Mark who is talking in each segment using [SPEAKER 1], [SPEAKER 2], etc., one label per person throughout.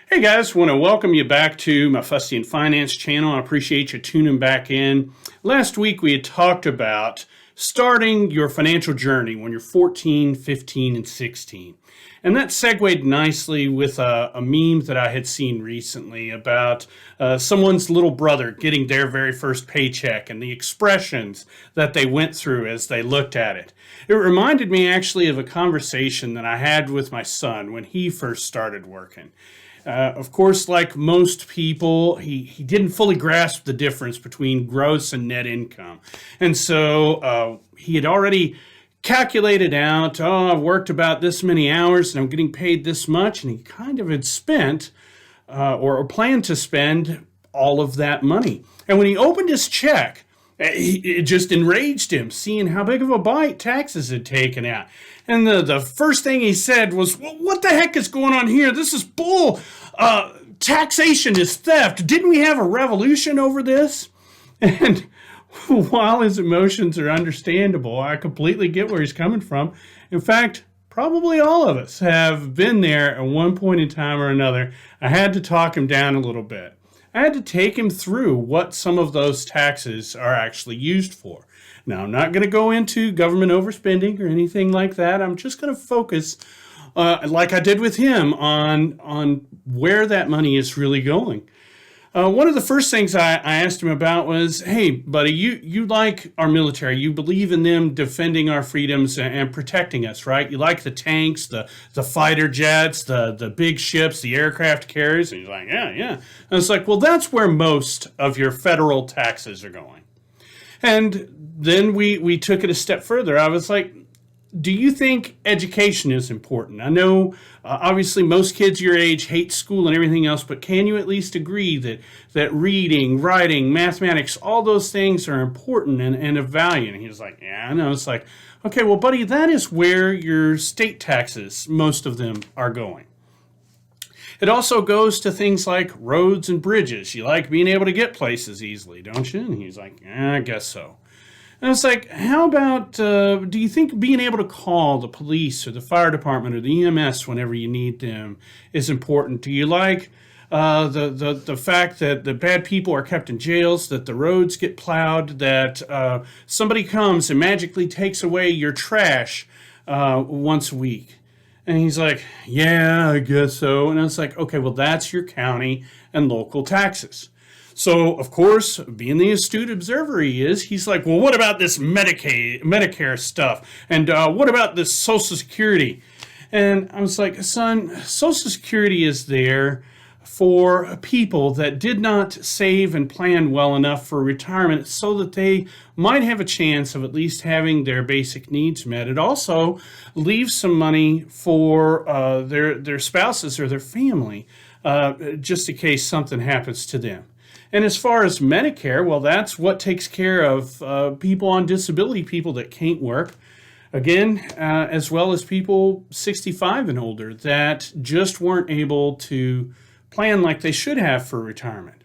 [SPEAKER 1] Hey guys, want to welcome you back to my Fustian Finance channel. I appreciate you tuning back in. Last week we had talked about starting your financial journey when you're 14, 15, and 16. And that segued nicely with a meme that I had seen recently about someone's little brother getting their very first paycheck and the expressions that they went through as they looked at it. It reminded me actually of a conversation that I had with my son when he first started working. Of course, like most people, he didn't fully grasp the difference between gross and net income. And so he had already calculated out, I've worked about this many hours and I'm getting paid this much. And he kind of had spent or planned to spend all of that money. And when he opened his check, it just enraged him seeing how big of a bite taxes had taken out. And the first thing he said was, well, what the heck is going on here? This is bull. Taxation is theft. Didn't we have a revolution over this? And while his emotions are understandable, I completely get where he's coming from. In fact, probably all of us have been there at one point in time or another. I had to talk him down a little bit. I had to take him through what some of those taxes are actually used for. Now, I'm not going to go into government overspending or anything like that. I'm just going to focus, like I did with him, on where that money is really going. One of the first things I asked him about was, hey, buddy, you like our military. You believe in them defending our freedoms and protecting us, right? You like the tanks, the fighter jets, the big ships, the aircraft carriers. And he's like, yeah. And I was like, well, that's where most of your federal taxes are going. And then we took it a step further. I was like, do you think education is important? I know, obviously, most kids your age hate school and everything else, but can you at least agree that reading, writing, mathematics, all those things are important and of value? And he was like, yeah, I know. It's like, okay, well, buddy, that is where your state taxes, most of them, are going. It also goes to things like roads and bridges. You like being able to get places easily, don't you? And he's like, yeah, I guess so. And it's like, how about, do you think being able to call the police or the fire department or the EMS whenever you need them is important? Do you like the fact that the bad people are kept in jails, that the roads get plowed, that somebody comes and magically takes away your trash once a week? And he's like, yeah, I guess so. And I was like, okay, well, that's your county and local taxes. So, of course, being the astute observer he is, he's like, well, what about this Medicare stuff? And what about this Social Security? And I was like, son, Social Security is there for people that did not save and plan well enough for retirement so that they might have a chance of at least having their basic needs met. It also leaves some money for their spouses or their family, just in case something happens to them. And as far as Medicare, well, that's what takes care of people on disability, people that can't work. Again, as well as people 65 and older that just weren't able to plan like they should have for retirement.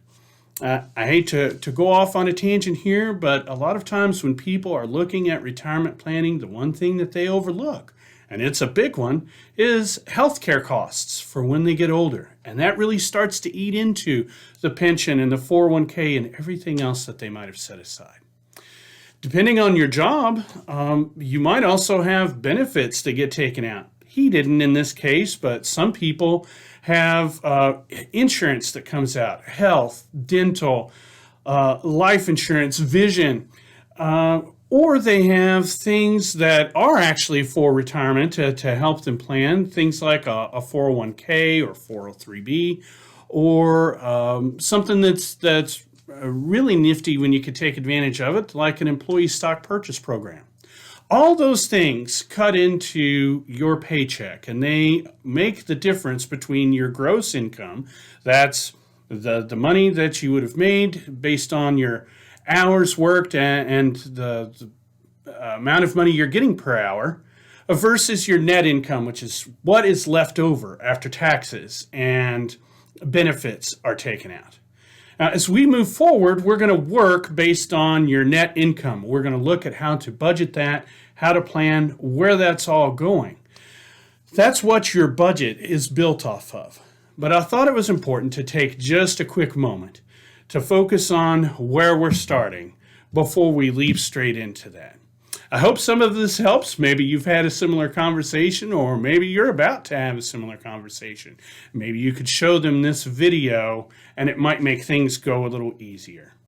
[SPEAKER 1] I hate to go off on a tangent here, but a lot of times when people are looking at retirement planning, the one thing that they overlook, and it's a big one, is healthcare costs for when they get older. And that really starts to eat into the pension and the 401k and everything else that they might have set aside. Depending on your job, you might also have benefits that get taken out. He didn't in this case, but some people have insurance that comes out, health, dental, life insurance, vision, or they have things that are actually for retirement to help them plan, things like a 401k or 403b, or something that's really nifty when you could take advantage of it, like an employee stock purchase program. All those things cut into your paycheck, and they make the difference between your gross income, that's the money that you would have made based on your hours worked and the amount of money you're getting per hour, versus your net income, which is what is left over after taxes and benefits are taken out. Now, as we move forward, we're going to work based on your net income. We're going to look at how to budget that, how to plan, where that's all going. That's what your budget is built off of. but I thought it was important to take just a quick moment to focus on where we're starting before we leap straight into that. I hope some of this helps. Maybe you've had a similar conversation, or maybe you're about to have a similar conversation. Maybe you could show them this video and it might make things go a little easier.